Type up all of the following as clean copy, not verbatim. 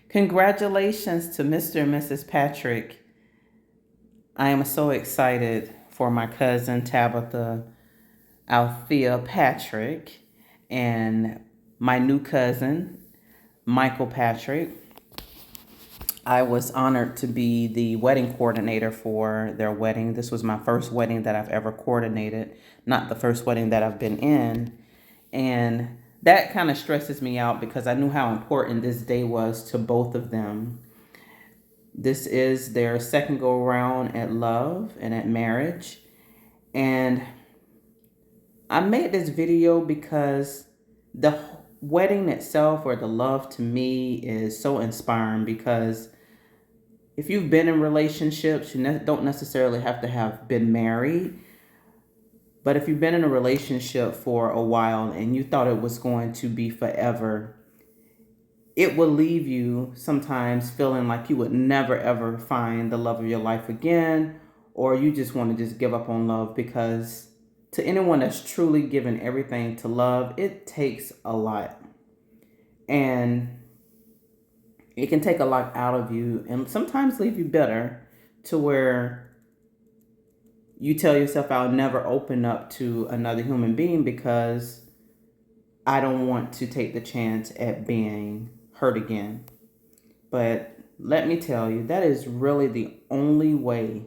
Congratulations to Mr. and Mrs. Patrick. I am so excited for my cousin Tabitha Althea Patrick and my new cousin Michael Patrick. I was honored to be the wedding coordinator for their wedding. This was my first wedding that I've ever coordinated, not the first wedding that I've been in. And that kind of stresses me out because I knew how important this day was to both of them. This is their second go around at love and at marriage. And I made this video because the wedding itself, or the love, to me is so inspiring. Because if you've been in relationships, you don't necessarily have to have been married. But if you've been in a relationship for a while and you thought it was going to be forever, it will leave you sometimes feeling like you would never ever find the love of your life again, or you just want to just give up on love. Because to anyone that's truly given everything to love, it takes a lot. And it can take a lot out of you and sometimes leave you bitter, to where you tell yourself, I'll never open up to another human being because I don't want to take the chance at being hurt again. But let me tell you, that is really the only way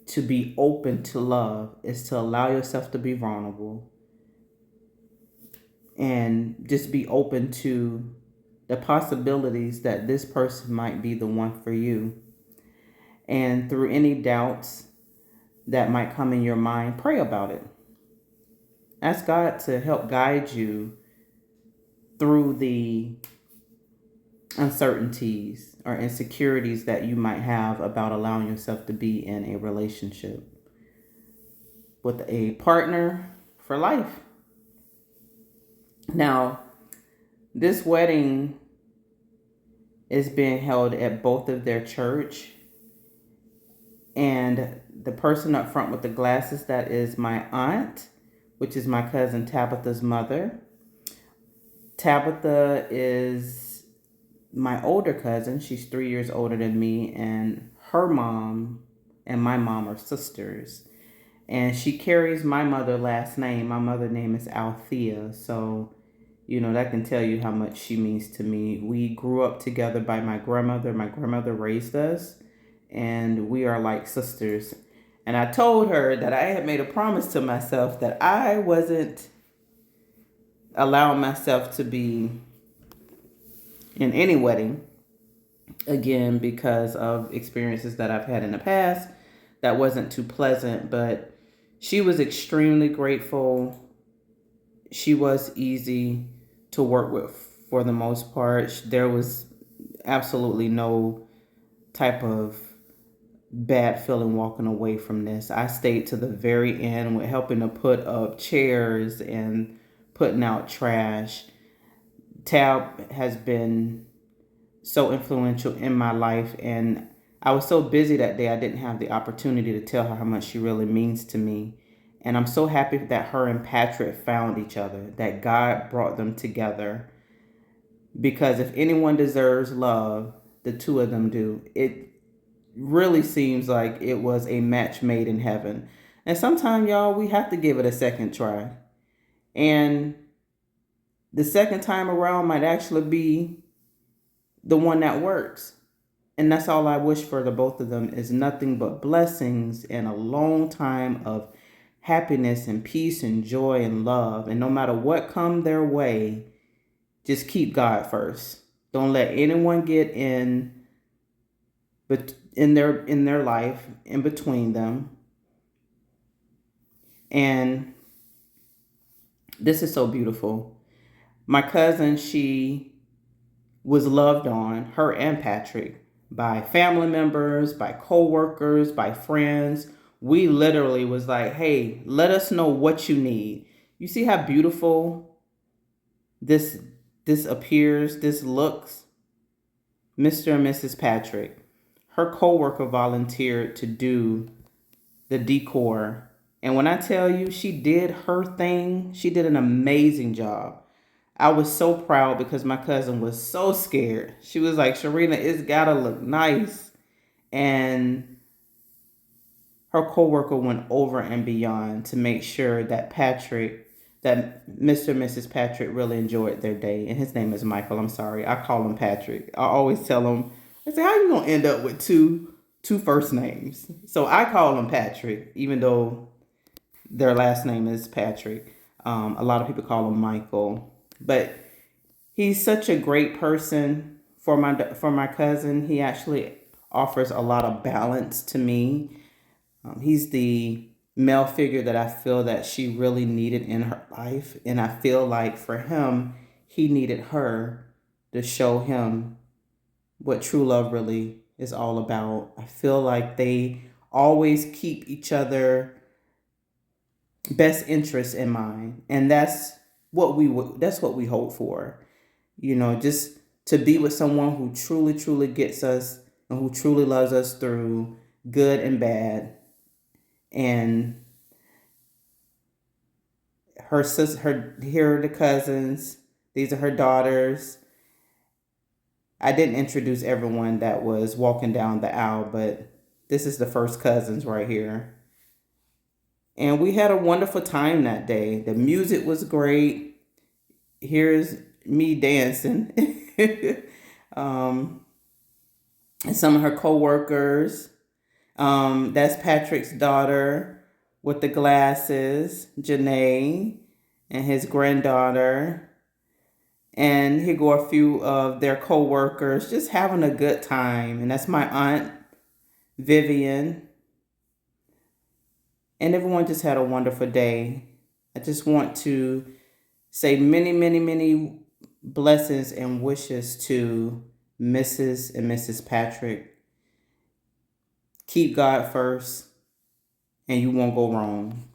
to be open to love, is to allow yourself to be vulnerable and just be open to the possibilities that this person might be the one for you. And through any doubts that might come in your mind, pray about it. Ask God to help guide you through the uncertainties or insecurities that you might have about allowing yourself to be in a relationship with a partner for life. Now, this wedding is being held at both of their church. And the person up front with the glasses, that is my aunt, which is my cousin Tabitha's mother. Tabitha is my older cousin. She's 3 years older than me, and her mom and my mom are sisters. And she carries my mother's last name. My mother's name is Althea. So, that can tell you how much she means to me. We grew up together by my grandmother. My grandmother raised us, and we are like sisters. And I told her that I had made a promise to myself that I wasn't allowing myself to be in any wedding again because of experiences that I've had in the past that wasn't too pleasant. But she was extremely grateful. She was easy to work with for the most part. There was absolutely no type of bad feeling walking away from this. I stayed to the very end with helping to put up chairs and putting out trash. Tab has been so influential in my life, and I was so busy that day I didn't have the opportunity to tell her how much she really means to me. And I'm so happy that her and Patrick found each other, that God brought them together. Because if anyone deserves love, the two of them do. It really seems like it was a match made in heaven. And sometimes, y'all, we have to give it a second try. And the second time around might actually be the one that works. And that's all I wish for the both of them, is nothing but blessings and a long time of happiness and peace and joy and love. And no matter what come their way, just keep God first. Don't let anyone get in, but in their life in between them. And this is so beautiful. My cousin, she was loved on, her and Patrick, by family members, by co-workers, by friends. We literally was like, hey, let us know what you need. You see how beautiful this appears, this looks? Mr. and Mrs. Patrick. Her co-worker volunteered to do the decor. And when I tell you she did her thing, she did an amazing job. I was so proud because my cousin was so scared. She was like, Sharina, it's gotta look nice. And her coworker went over and beyond to make sure that Mr. and Mrs. Patrick really enjoyed their day. And his name is Michael. I'm sorry. I call him Patrick. I always tell him, I say, how you gonna end up with two first names? So I call him Patrick, even though their last name is Patrick. A lot of people call him Michael. But he's such a great person for my cousin. He actually offers a lot of balance to me. He's the male figure that I feel that she really needed in her life. And I feel like for him, he needed her to show him what true love really is all about. I feel like they always keep each other best interests in mind. And that's what we hope for. Just to be with someone who truly, truly gets us and who truly loves us through good and bad. And her sister, here are the cousins. These are her daughters. I didn't introduce everyone that was walking down the aisle, but this is the first cousins right here. And we had a wonderful time that day. The music was great. Here's me dancing. And some of her co-workers. That's Patrick's daughter with the glasses, Janae, and his granddaughter. And here go a few of their co-workers just having a good time. And that's my aunt, Vivian. And everyone just had a wonderful day. I just want to say many, many, many blessings and wishes to Mrs. and Mrs. Patrick. Keep God first, and you won't go wrong.